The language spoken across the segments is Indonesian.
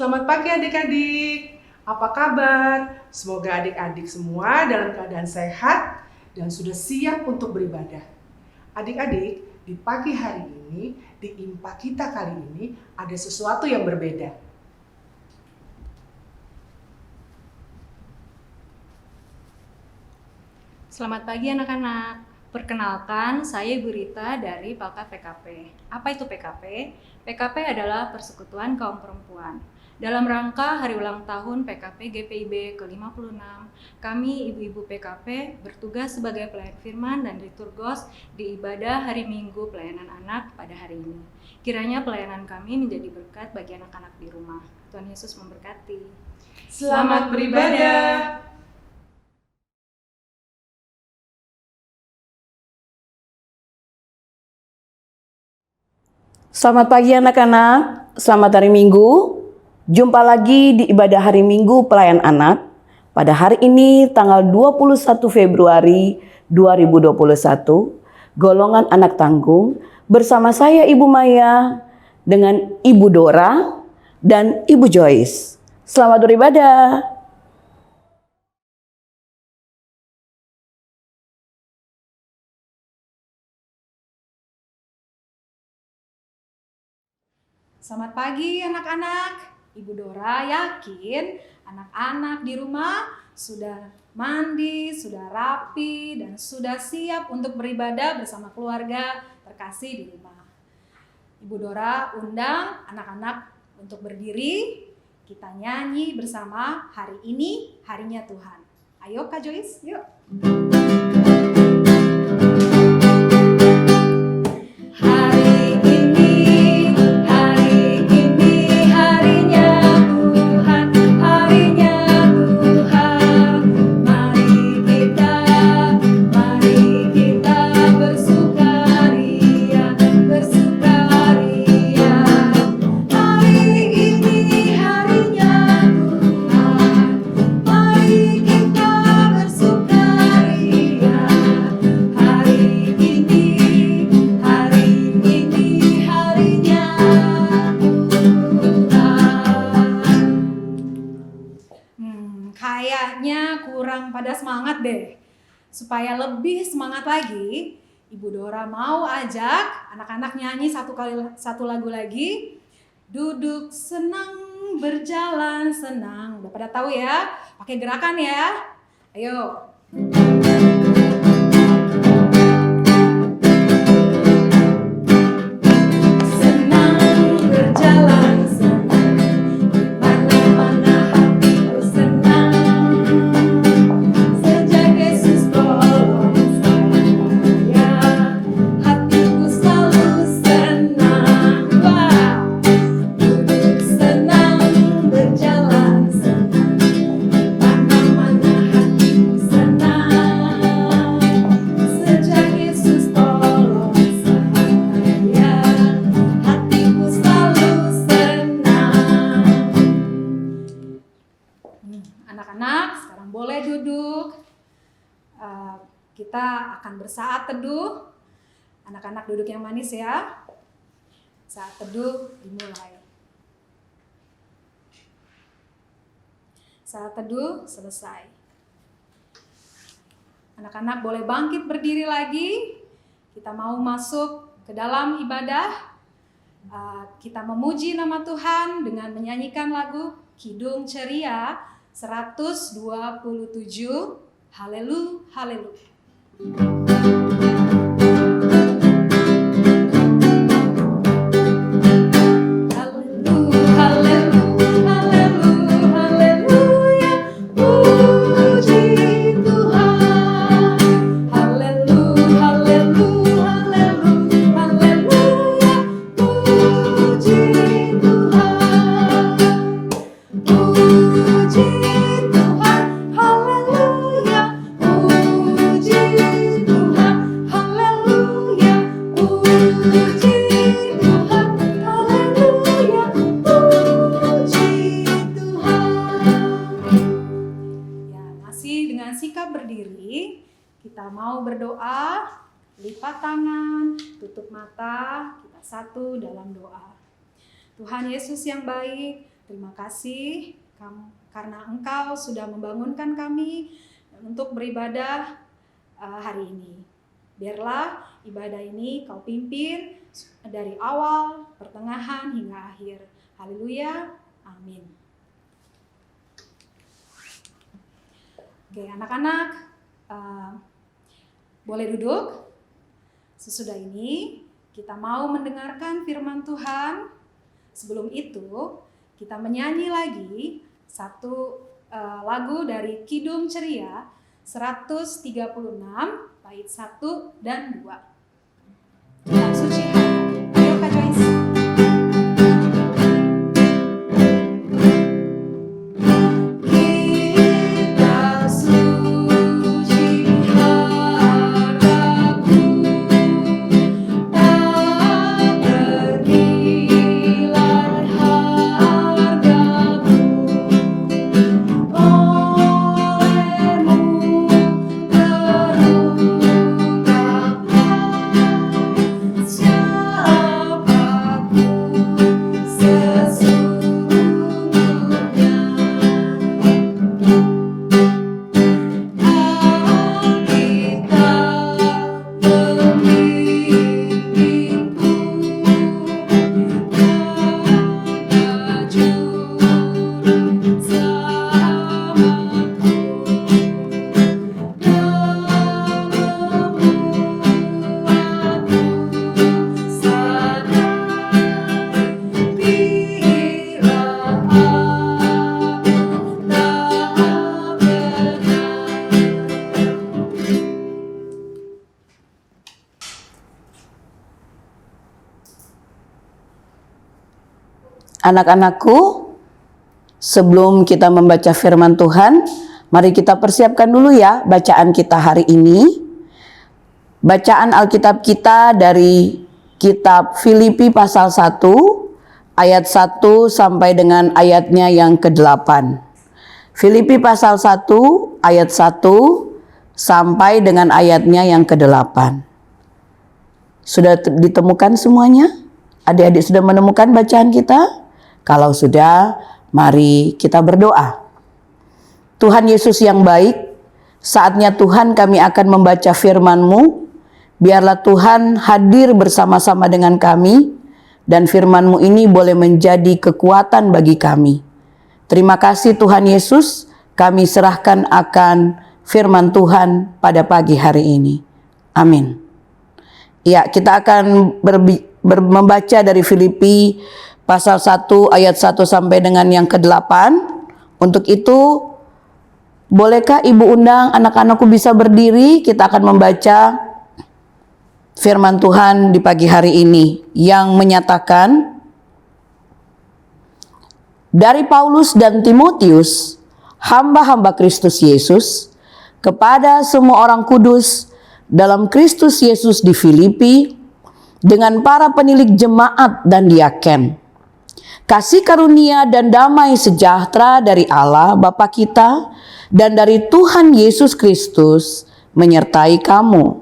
Selamat pagi adik-adik, apa kabar? Semoga adik-adik semua dalam keadaan sehat dan sudah siap untuk beribadah. Adik-adik, di pagi hari ini, di IMPA kita kali ini ada sesuatu yang berbeda. Selamat pagi anak-anak. Perkenalkan, saya Ibu Rita dari Palka PKP. Apa itu PKP? PKP adalah Persekutuan Kaum Perempuan. Dalam rangka hari ulang tahun PKP GPIB ke-56, kami ibu-ibu PKP bertugas sebagai pelayan firman dan liturgos di ibadah hari Minggu pelayanan anak pada hari ini. Kiranya pelayanan kami menjadi berkat bagi anak-anak di rumah. Tuhan Yesus memberkati. Selamat beribadah. Selamat pagi anak-anak, selamat hari Minggu. Jumpa lagi di ibadah hari Minggu pelayan anak. Pada hari ini tanggal 21 Februari 2021, golongan anak tanggung bersama saya Ibu Maya dengan Ibu Dora dan Ibu Joyce. Selamat beribadah. Selamat pagi anak-anak. Ibu Dora yakin anak-anak di rumah sudah mandi, sudah rapi, dan sudah siap untuk beribadah bersama keluarga terkasih di rumah. Ibu Dora undang anak-anak untuk berdiri. Kita nyanyi bersama Hari Ini Harinya Tuhan. Ayo Kak Joyce, yuk. Kayaknya kurang pada semangat deh. Supaya lebih semangat lagi, Ibu Dora mau ajak anak-anak nyanyi satu lagu lagi. Duduk senang, berjalan senang. Udah pada tahu ya? Pakai gerakan ya. Ayo. Anak-anak, sekarang boleh duduk. Kita akan bersaat teduh. Anak-anak duduk yang manis ya. Saat teduh dimulai. Saat teduh selesai. Anak-anak boleh bangkit berdiri lagi. Kita mau masuk ke dalam ibadah. Kita memuji nama Tuhan dengan menyanyikan lagu Kidung Ceria 127. Haleluya, haleluya. Kita mau berdoa, lipat tangan, tutup mata, kita satu dalam doa. Tuhan Yesus yang baik, Terima kasih karena Engkau sudah membangunkan kami untuk beribadah hari ini. Biarlah ibadah ini Kau pimpin dari awal, pertengahan, hingga akhir. Haleluya, amin. Oke, anak-anak, boleh duduk. Sesudah ini kita mau mendengarkan firman Tuhan. Sebelum itu kita menyanyi lagi satu lagu dari Kidung Ceria 136 bait 1 dan 2. Kitab Suci Hati. Ayo Kak Joyce. Anak-anakku, sebelum kita membaca firman Tuhan, mari kita persiapkan dulu ya bacaan kita hari ini. Bacaan Alkitab kita dari kitab Filipi pasal 1 ayat 1 sampai dengan ayatnya yang ke-8. Filipi pasal 1 ayat 1 sampai dengan ayatnya yang ke-8. Sudah ditemukan semuanya? Adik-adik sudah menemukan bacaan kita? Kalau sudah, mari kita berdoa. Tuhan Yesus yang baik, saatnya Tuhan kami akan membaca firman-Mu. Biarlah Tuhan hadir bersama-sama dengan kami, dan firman-Mu ini boleh menjadi kekuatan bagi kami. Terima kasih Tuhan Yesus, kami serahkan akan firman Tuhan pada pagi hari ini. Amin. Ya, kita akan membaca dari Filipi pasal 1 ayat 1 sampai dengan yang ke-8. Untuk itu, bolehkah Ibu undang anak-anakku bisa berdiri? Kita akan membaca firman Tuhan di pagi hari ini yang menyatakan, dari Paulus dan Timotius, hamba-hamba Kristus Yesus, kepada semua orang kudus dalam Kristus Yesus di Filipi, dengan para penilik jemaat dan diaken. Kasih karunia dan damai sejahtera dari Allah Bapa kita dan dari Tuhan Yesus Kristus menyertai kamu.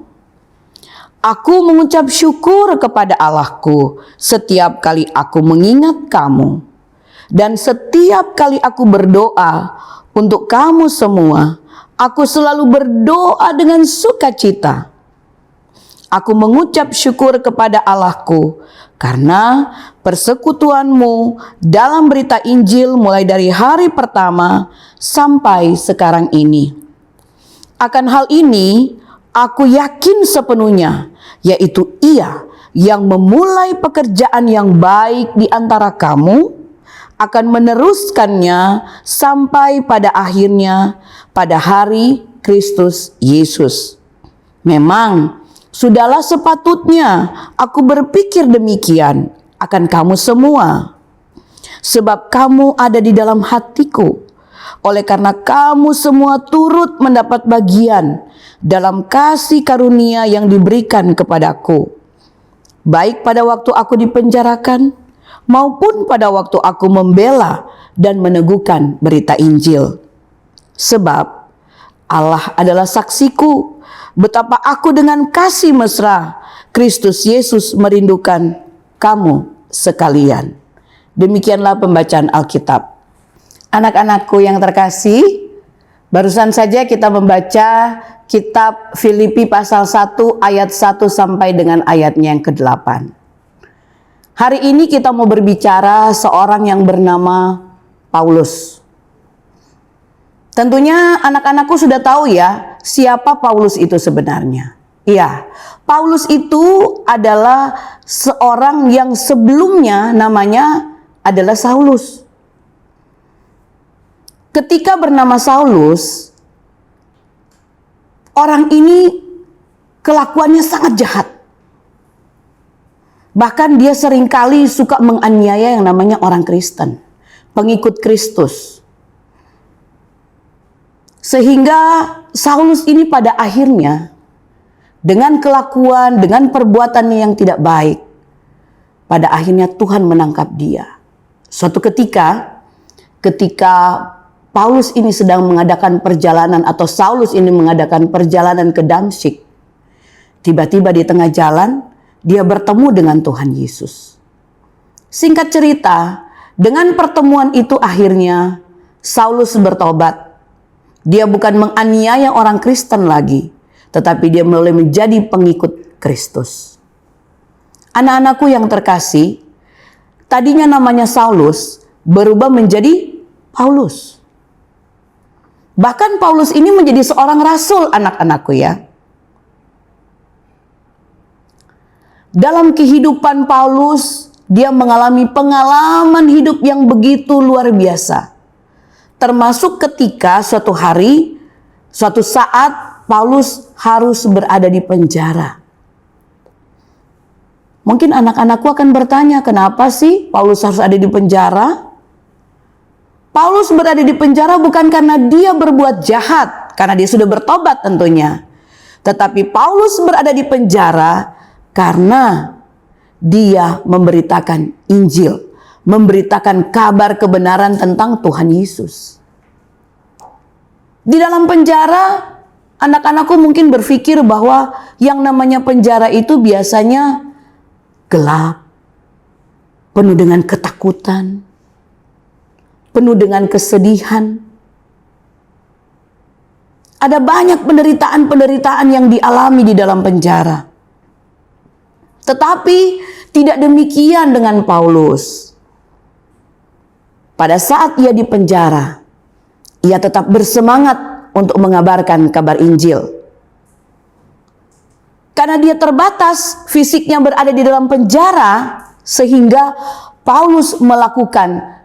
Aku mengucap syukur kepada Allahku setiap kali aku mengingat kamu. Dan setiap kali aku berdoa untuk kamu semua, aku selalu berdoa dengan sukacita. Aku mengucap syukur kepada Allahku karena persekutuanmu dalam berita Injil mulai dari hari pertama sampai sekarang ini. Akan hal ini aku yakin sepenuhnya, yaitu Ia yang memulai pekerjaan yang baik di antara kamu akan meneruskannya sampai pada akhirnya pada hari Kristus Yesus. Memang sudahlah sepatutnya aku berpikir demikian akan kamu semua, sebab kamu ada di dalam hatiku. Oleh karena kamu semua turut mendapat bagian dalam kasih karunia yang diberikan kepadaku, baik pada waktu aku dipenjarakan maupun pada waktu aku membela dan meneguhkan berita Injil. Sebab Allah adalah saksiku betapa aku dengan kasih mesra Kristus Yesus merindukan kamu sekalian. Demikianlah pembacaan Alkitab. Anak-anakku yang terkasih, barusan saja kita membaca kitab Filipi pasal 1 ayat 1 sampai dengan ayatnya yang ke-8. Hari ini kita mau berbicara seorang yang bernama Paulus. Tentunya anak-anakku sudah tahu ya siapa Paulus itu sebenarnya. Iya, Paulus itu adalah seorang yang sebelumnya namanya adalah Saulus. Ketika bernama Saulus, orang ini kelakuannya sangat jahat. Bahkan dia seringkali suka menganiaya yang namanya orang Kristen, pengikut Kristus. Sehingga Saulus ini pada akhirnya dengan kelakuan, dengan perbuatannya yang tidak baik, pada akhirnya Tuhan menangkap dia. Suatu ketika Paulus ini sedang mengadakan perjalanan, atau Saulus ini mengadakan perjalanan ke Damsyik, tiba-tiba di tengah jalan dia bertemu dengan Tuhan Yesus. Singkat cerita, dengan pertemuan itu akhirnya Saulus bertobat. Dia bukan menganiaya orang Kristen lagi, tetapi dia mulai menjadi pengikut Kristus. Anak-anakku yang terkasih, tadinya namanya Saulus berubah menjadi Paulus. Bahkan Paulus ini menjadi seorang rasul, anak-anakku ya. Dalam kehidupan Paulus, dia mengalami pengalaman hidup yang begitu luar biasa. Termasuk ketika suatu hari, suatu saat Paulus harus berada di penjara. Mungkin anak-anakku akan bertanya, kenapa sih Paulus harus ada di penjara? Paulus berada di penjara bukan karena dia berbuat jahat, karena dia sudah bertobat tentunya. Tetapi Paulus berada di penjara karena dia memberitakan Injil, memberitakan kabar kebenaran tentang Tuhan Yesus. Di dalam penjara, anak-anakku mungkin berpikir bahwa yang namanya penjara itu biasanya gelap, penuh dengan ketakutan, penuh dengan kesedihan. Ada banyak penderitaan-penderitaan yang dialami di dalam penjara. Tetapi tidak demikian dengan Paulus. Pada saat ia di penjara, ia tetap bersemangat untuk mengabarkan kabar Injil. Karena dia terbatas, fisiknya berada di dalam penjara, sehingga Paulus melakukan,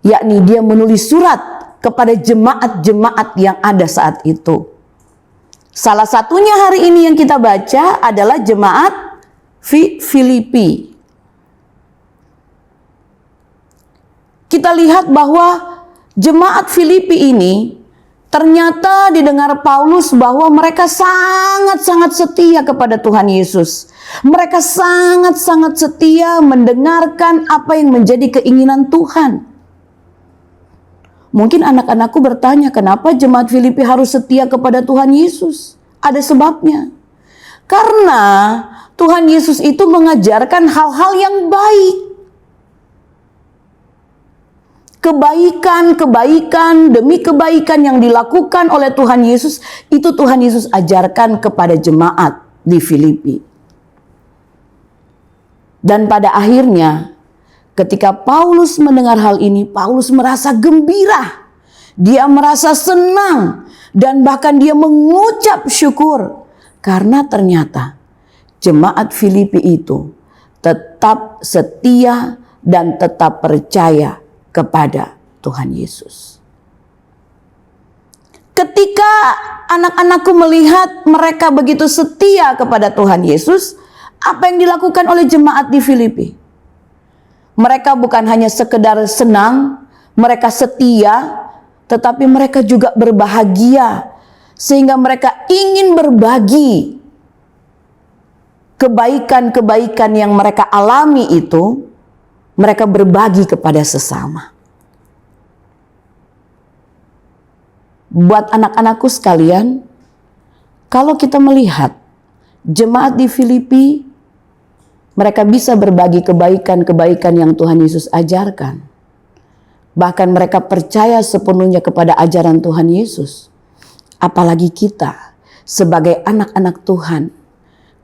yakni dia menulis surat kepada jemaat-jemaat yang ada saat itu. Salah satunya hari ini yang kita baca adalah jemaat Filipi. Kita lihat bahwa jemaat Filipi ini ternyata didengar Paulus bahwa mereka sangat-sangat setia kepada Tuhan Yesus. Mereka sangat-sangat setia mendengarkan apa yang menjadi keinginan Tuhan. Mungkin anak-anakku bertanya, kenapa jemaat Filipi harus setia kepada Tuhan Yesus? Ada sebabnya. Karena Tuhan Yesus itu mengajarkan hal-hal yang baik. Kebaikan demi kebaikan yang dilakukan oleh Tuhan Yesus, itu Tuhan Yesus ajarkan kepada jemaat di Filipi. Dan pada akhirnya, ketika Paulus mendengar hal ini, Paulus merasa gembira. Dia merasa senang dan bahkan dia mengucap syukur. Karena ternyata jemaat Filipi itu tetap setia dan tetap percaya kepada Tuhan Yesus. Ketika anak-anakku melihat mereka begitu setia kepada Tuhan Yesus, apa yang dilakukan oleh jemaat di Filipi? Mereka bukan hanya sekedar senang, mereka setia, tetapi mereka juga berbahagia, sehingga mereka ingin berbagi kebaikan-kebaikan yang mereka alami itu, mereka berbagi kepada sesama. Buat anak-anakku sekalian, kalau kita melihat jemaat di Filipi Mereka bisa berbagi kebaikan-kebaikan yang Tuhan Yesus ajarkan. Bahkan mereka percaya sepenuhnya kepada ajaran Tuhan Yesus. Apalagi kita sebagai anak-anak Tuhan.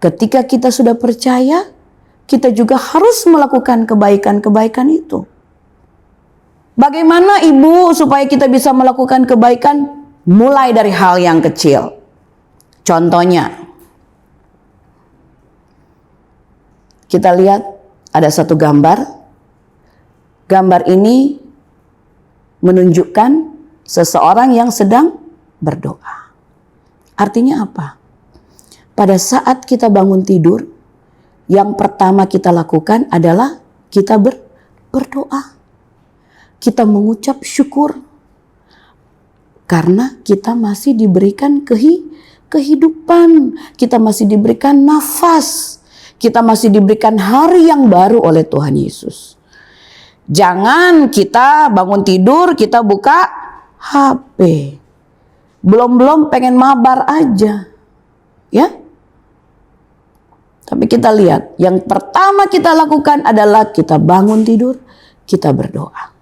Ketika kita sudah percaya, kita juga harus melakukan kebaikan-kebaikan itu. Bagaimana ibu supaya kita bisa melakukan kebaikan? Mulai dari hal yang kecil. Contohnya, kita lihat ada satu gambar. Gambar ini menunjukkan seseorang yang sedang berdoa. Artinya apa? Pada saat kita bangun tidur, yang pertama kita lakukan adalah kita berdoa. Kita mengucap syukur. Karena kita masih diberikan kehidupan. Kita masih diberikan nafas. Kita masih diberikan hari yang baru oleh Tuhan Yesus. Jangan kita bangun tidur, kita buka HP. Belum-belum pengen mabar aja. Ya. Tapi kita lihat, yang pertama kita lakukan adalah kita bangun tidur, kita berdoa.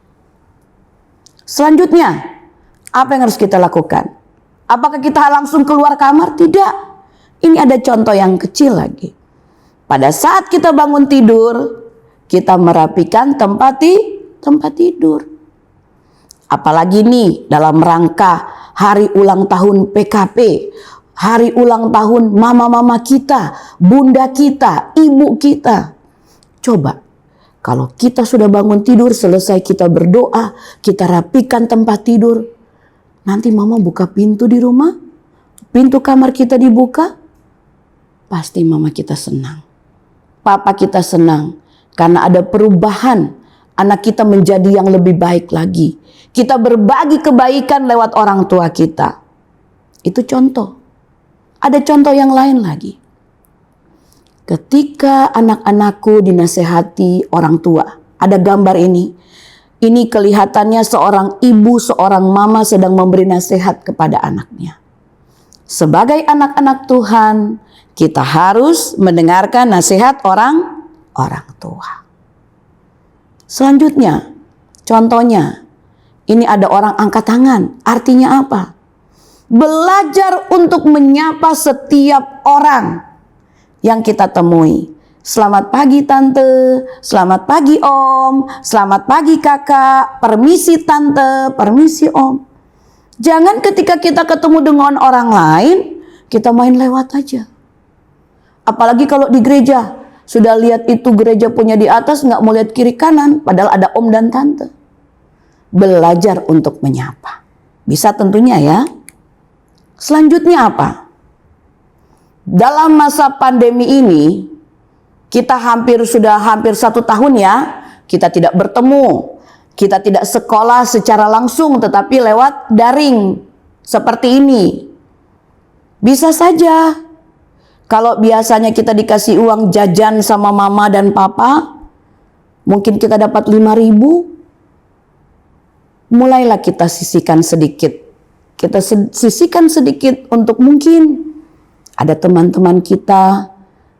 Selanjutnya, apa yang harus kita lakukan? Apakah kita langsung keluar kamar? Tidak. Ini ada contoh yang kecil lagi. Pada saat kita bangun tidur, kita merapikan tempat tidur. Apalagi nih dalam rangka hari ulang tahun PKP, hari ulang tahun mama-mama kita, bunda kita, ibu kita. Coba, kalau kita sudah bangun tidur, selesai kita berdoa, kita rapikan tempat tidur. Nanti mama buka pintu di rumah, pintu kamar kita dibuka, pasti mama kita senang. Papa kita senang karena ada perubahan. Anak kita menjadi yang lebih baik lagi. Kita berbagi kebaikan lewat orang tua kita. Itu contoh. Ada contoh yang lain lagi. Ketika anak-anakku dinasehati orang tua. Ada gambar ini. Ini kelihatannya seorang ibu, seorang mama sedang memberi nasihat kepada anaknya. Sebagai anak-anak Tuhan, kita harus mendengarkan nasihat orang tua. Selanjutnya, contohnya, ini ada orang angkat tangan. Artinya apa? Belajar untuk menyapa setiap orang yang kita temui. Selamat pagi tante, selamat pagi om, selamat pagi kakak, permisi tante, permisi om. Jangan ketika kita ketemu dengan orang lain, kita main lewat aja. Apalagi kalau di gereja, sudah lihat itu gereja punya di atas, nggak mau lihat kiri kanan, padahal ada om dan tante. Belajar untuk menyapa. Bisa tentunya ya. Selanjutnya apa? Dalam masa pandemi ini, kita sudah hampir 1 tahun ya, kita tidak bertemu. Kita tidak sekolah secara langsung, tetapi lewat daring. Seperti ini. Bisa saja. Kalau biasanya kita dikasih uang jajan sama mama dan papa, mungkin kita dapat 5.000. Mulailah kita sisihkan sedikit. Kita sisihkan sedikit untuk mungkin ada teman-teman kita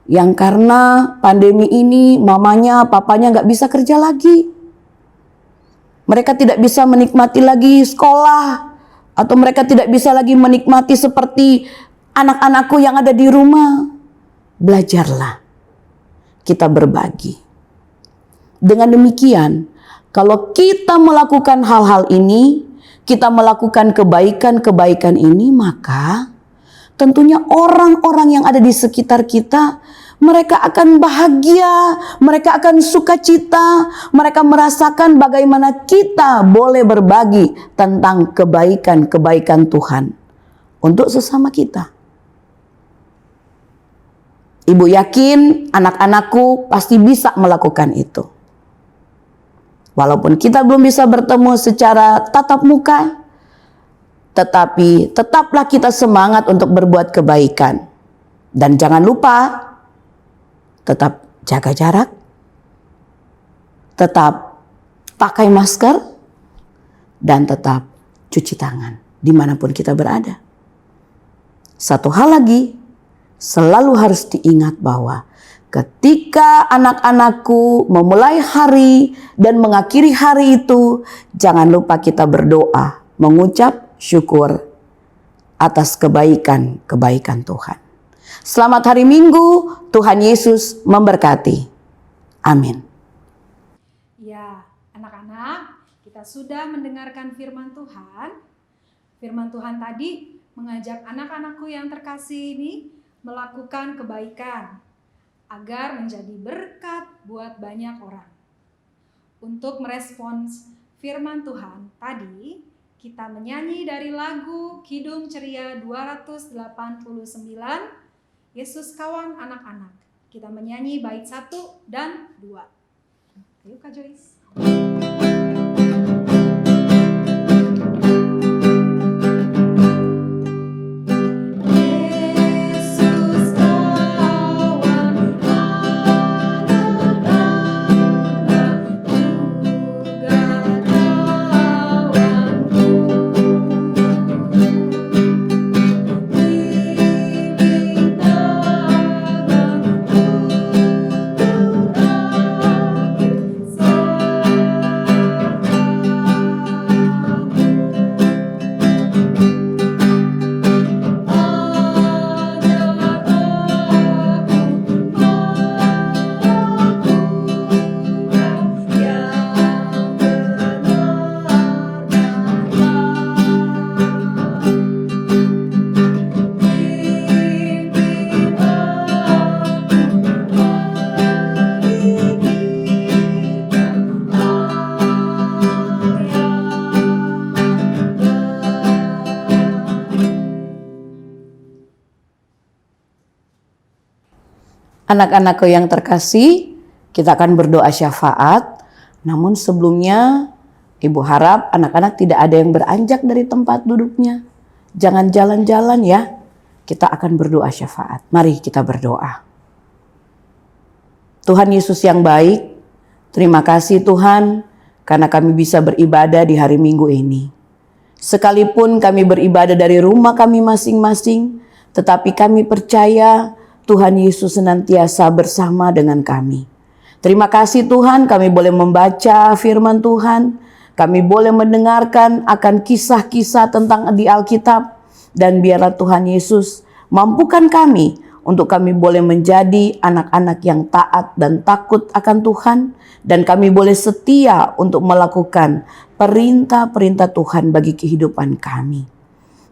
yang karena pandemi ini mamanya, papanya gak bisa kerja lagi. Mereka tidak bisa menikmati lagi sekolah. Atau mereka tidak bisa lagi menikmati seperti anak-anakku yang ada di rumah. Belajarlah. Kita berbagi. Dengan demikian, kalau kita melakukan hal-hal ini, kita melakukan kebaikan-kebaikan ini, maka tentunya orang-orang yang ada di sekitar kita, mereka akan bahagia, mereka akan sukacita, mereka merasakan bagaimana kita boleh berbagi tentang kebaikan-kebaikan Tuhan untuk sesama kita. Ibu yakin anak-anakku pasti bisa melakukan itu. Walaupun kita belum bisa bertemu secara tatap muka, tetapi tetaplah kita semangat untuk berbuat kebaikan. Dan jangan lupa, tetap jaga jarak, tetap pakai masker, dan tetap cuci tangan dimanapun kita berada. Satu hal lagi, selalu harus diingat bahwa Ketika anak-anakku memulai hari dan mengakhiri hari itu, jangan lupa kita berdoa, mengucap syukur atas kebaikan-kebaikan Tuhan. Selamat hari Minggu, Tuhan Yesus memberkati. Amin. Ya, anak-anak, kita sudah mendengarkan firman Tuhan. Firman Tuhan tadi mengajak anak-anakku yang terkasih ini melakukan kebaikan agar menjadi berkat buat banyak orang. Untuk merespons firman Tuhan tadi, kita menyanyi dari lagu Kidung Ceria 289, Yesus Kawan Anak-anak. Kita menyanyi bait 1 dan 2. Ayo Kak Joyce. Anak-anakku yang terkasih, kita akan berdoa syafaat. Namun sebelumnya, Ibu harap anak-anak tidak ada yang beranjak dari tempat duduknya. Jangan jalan-jalan ya. Kita akan berdoa syafaat. Mari kita berdoa. Tuhan Yesus yang baik, terima kasih Tuhan karena kami bisa beribadah di hari Minggu ini. Sekalipun kami beribadah dari rumah kami masing-masing, tetapi kami percaya Tuhan Yesus senantiasa bersama dengan kami. Terima kasih Tuhan, kami boleh membaca firman Tuhan, kami boleh mendengarkan akan kisah-kisah tentang di Alkitab, dan biarlah Tuhan Yesus mampukan kami untuk kami boleh menjadi anak-anak yang taat dan takut akan Tuhan, dan kami boleh setia untuk melakukan perintah-perintah Tuhan bagi kehidupan kami.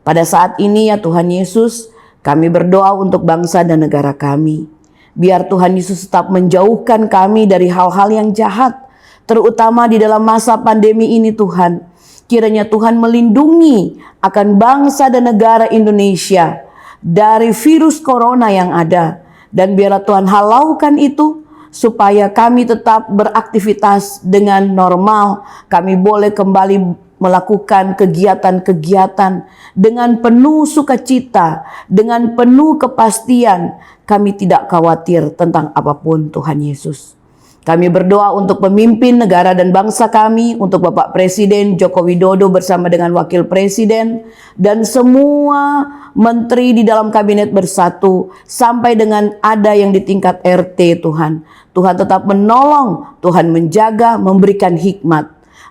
Pada saat ini ya Tuhan Yesus, kami berdoa untuk bangsa dan negara kami. Biar Tuhan Yesus tetap menjauhkan kami dari hal-hal yang jahat, terutama di dalam masa pandemi ini Tuhan. Kiranya Tuhan melindungi akan bangsa dan negara Indonesia dari virus corona yang ada. Dan biarlah Tuhan halaukan itu supaya kami tetap beraktivitas dengan normal. Kami boleh kembali melakukan kegiatan-kegiatan dengan penuh sukacita, dengan penuh kepastian. Kami tidak khawatir tentang apapun Tuhan Yesus. Kami berdoa untuk pemimpin negara dan bangsa kami, untuk Bapak Presiden Joko Widodo bersama dengan Wakil Presiden, dan semua menteri di dalam kabinet bersatu, sampai dengan ada yang di tingkat RT Tuhan. Tuhan tetap menolong, Tuhan menjaga, memberikan hikmat,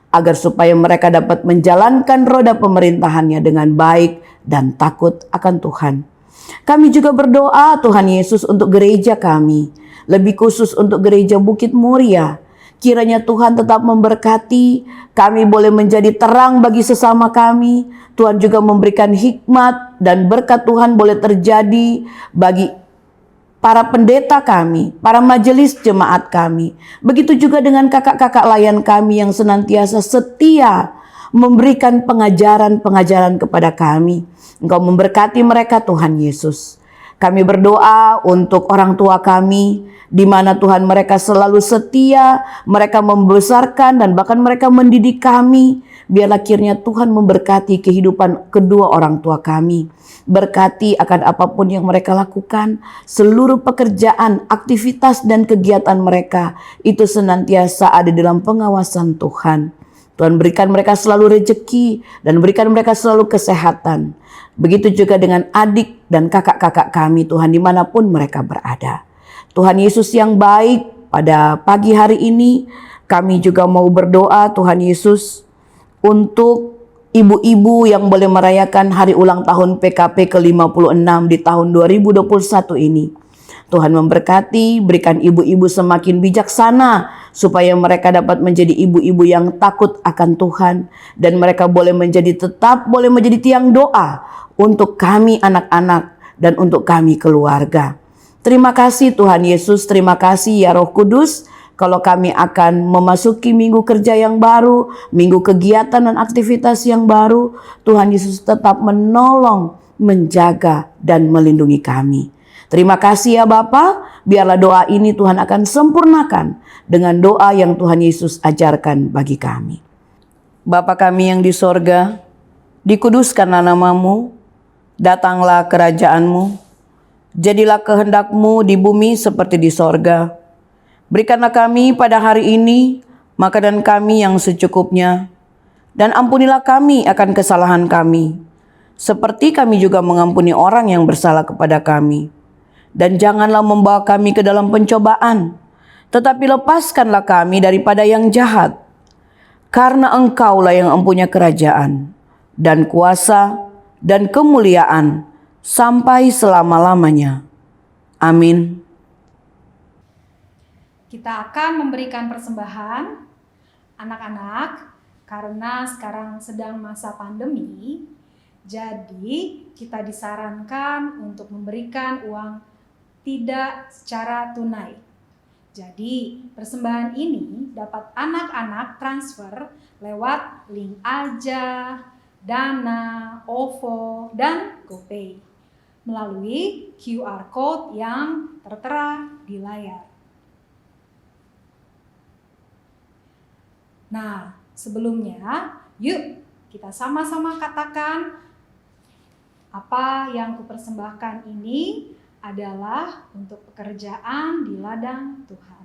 agar supaya mereka dapat menjalankan roda pemerintahannya dengan baik dan takut akan Tuhan. Kami juga berdoa Tuhan Yesus untuk gereja kami, lebih khusus untuk gereja Bukit Muria. Kiranya Tuhan tetap memberkati, kami boleh menjadi terang bagi sesama kami. Tuhan juga memberikan hikmat dan berkat Tuhan boleh terjadi bagi para pendeta kami, para majelis jemaat kami. Begitu juga dengan kakak-kakak layan kami yang senantiasa setia memberikan pengajaran-pengajaran kepada kami. Engkau memberkati mereka Tuhan Yesus. Kami berdoa untuk orang tua kami, di mana Tuhan mereka selalu setia, mereka membesarkan dan bahkan mereka mendidik kami. Biarlah kiranya Tuhan memberkati kehidupan kedua orang tua kami. Berkati akan apapun yang mereka lakukan, seluruh pekerjaan, aktivitas dan kegiatan mereka itu senantiasa ada dalam pengawasan Tuhan. Tuhan berikan mereka selalu rezeki dan berikan mereka selalu kesehatan. Begitu juga dengan adik dan kakak-kakak kami Tuhan dimanapun mereka berada. Tuhan Yesus yang baik, pada pagi hari ini kami juga mau berdoa Tuhan Yesus untuk ibu-ibu yang boleh merayakan hari ulang tahun PKP ke-56 di tahun 2021 ini. Tuhan memberkati, berikan ibu-ibu semakin bijaksana supaya mereka dapat menjadi ibu-ibu yang takut akan Tuhan dan mereka boleh menjadi tiang doa untuk kami anak-anak dan untuk kami keluarga. Terima kasih Tuhan Yesus, terima kasih ya Roh Kudus. Kalau kami akan memasuki minggu kerja yang baru, minggu kegiatan dan aktivitas yang baru, Tuhan Yesus tetap menolong, menjaga dan melindungi kami. Terima kasih ya Bapa, biarlah doa ini Tuhan akan sempurnakan dengan doa yang Tuhan Yesus ajarkan bagi kami. Bapa kami yang di sorga, dikuduskanlah namamu, datanglah kerajaan-Mu, jadilah kehendak-Mu di bumi seperti di sorga. Berikanlah kami pada hari ini makanan kami yang secukupnya, dan ampunilah kami akan kesalahan kami, seperti kami juga mengampuni orang yang bersalah kepada kami. Dan janganlah membawa kami ke dalam pencobaan, tetapi lepaskanlah kami daripada yang jahat. Karena Engkaulah yang mempunyai kerajaan, dan kuasa, dan kemuliaan, sampai selama-lamanya. Amin. Kita akan memberikan persembahan anak-anak karena sekarang sedang masa pandemi. Jadi kita disarankan untuk memberikan uang tidak secara tunai. Jadi persembahan ini dapat anak-anak transfer lewat link Aja, Dana, OVO, dan GoPay melalui QR Code yang tertera di layar. Nah, sebelumnya yuk kita sama-sama katakan apa yang kupersembahkan ini adalah untuk pekerjaan di ladang Tuhan.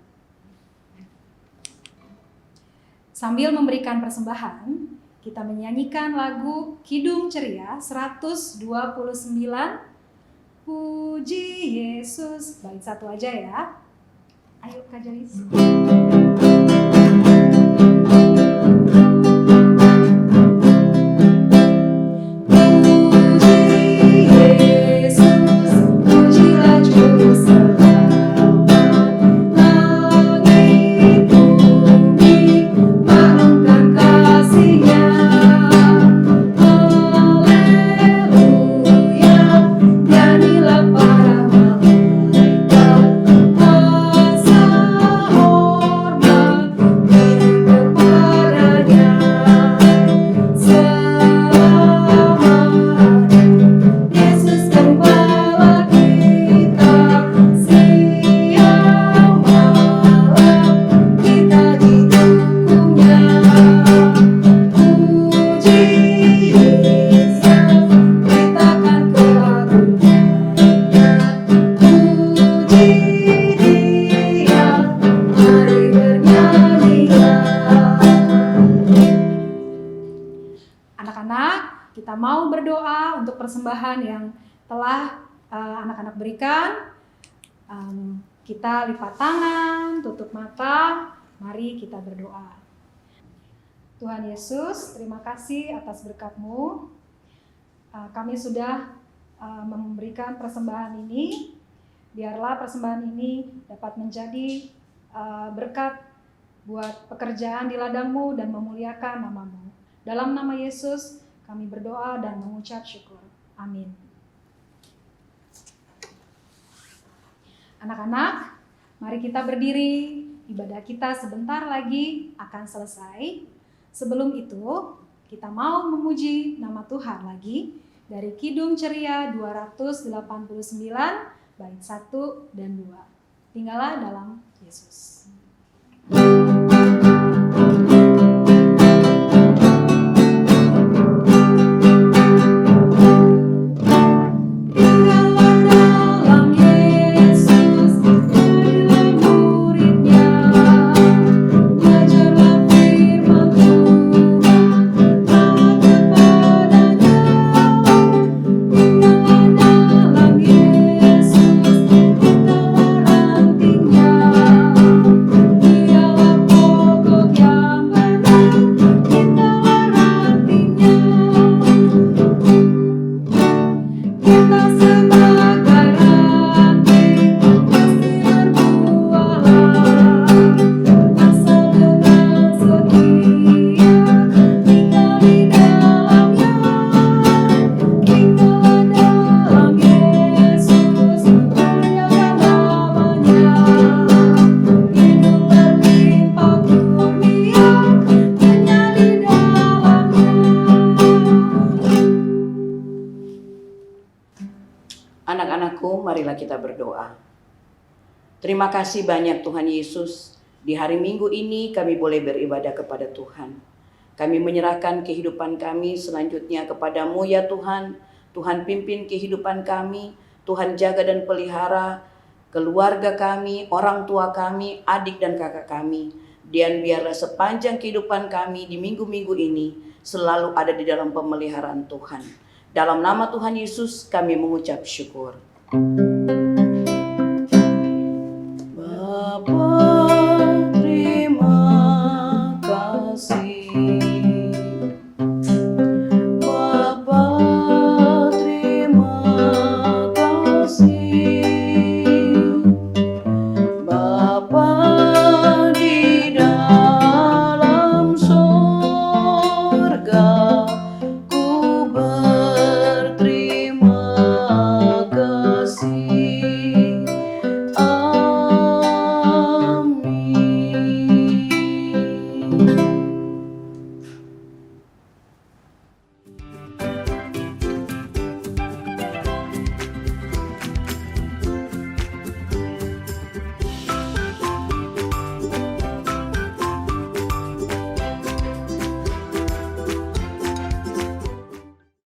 Sambil memberikan persembahan, kita menyanyikan lagu Kidung Ceria 129, Puji Yesus. Bait satu aja ya. Ayo Kak Jalis. Kita mau berdoa untuk persembahan yang telah anak-anak berikan. Kita lipat tangan, tutup mata, mari kita berdoa. Tuhan Yesus, terima kasih atas berkat-Mu. Kami sudah memberikan persembahan ini. Biarlah persembahan ini dapat menjadi berkat buat pekerjaan di ladang-Mu dan memuliakan nama-Mu. Dalam nama Yesus, kami berdoa dan mengucap syukur. Amin. Anak-anak, mari kita berdiri. Ibadah kita sebentar lagi akan selesai. Sebelum itu, kita mau memuji nama Tuhan lagi dari Kidung Ceria 289, bait 1 dan 2. Tinggallah dalam Yesus. Tinggallah dalam Yesus, tinggallah Kita sebagai ranting pasti berbuahlah, asal dengan setia tinggal di dalamnya. Tinggal dalam Yesus, muliakan namanya. Hidup berlimpah kurnia hanya di dalamnya. Anak-anakku, marilah kita berdoa. Terima kasih banyak Tuhan Yesus. Di hari Minggu ini kami boleh beribadah kepada Tuhan. Kami menyerahkan kehidupan kami selanjutnya kepadamu ya Tuhan. Tuhan pimpin kehidupan kami. Tuhan jaga dan pelihara keluarga kami, orang tua kami, adik dan kakak kami. Dan biarlah sepanjang kehidupan kami di minggu-minggu ini selalu ada di dalam pemeliharaan Tuhan. Dalam nama Tuhan Yesus kami mengucap syukur.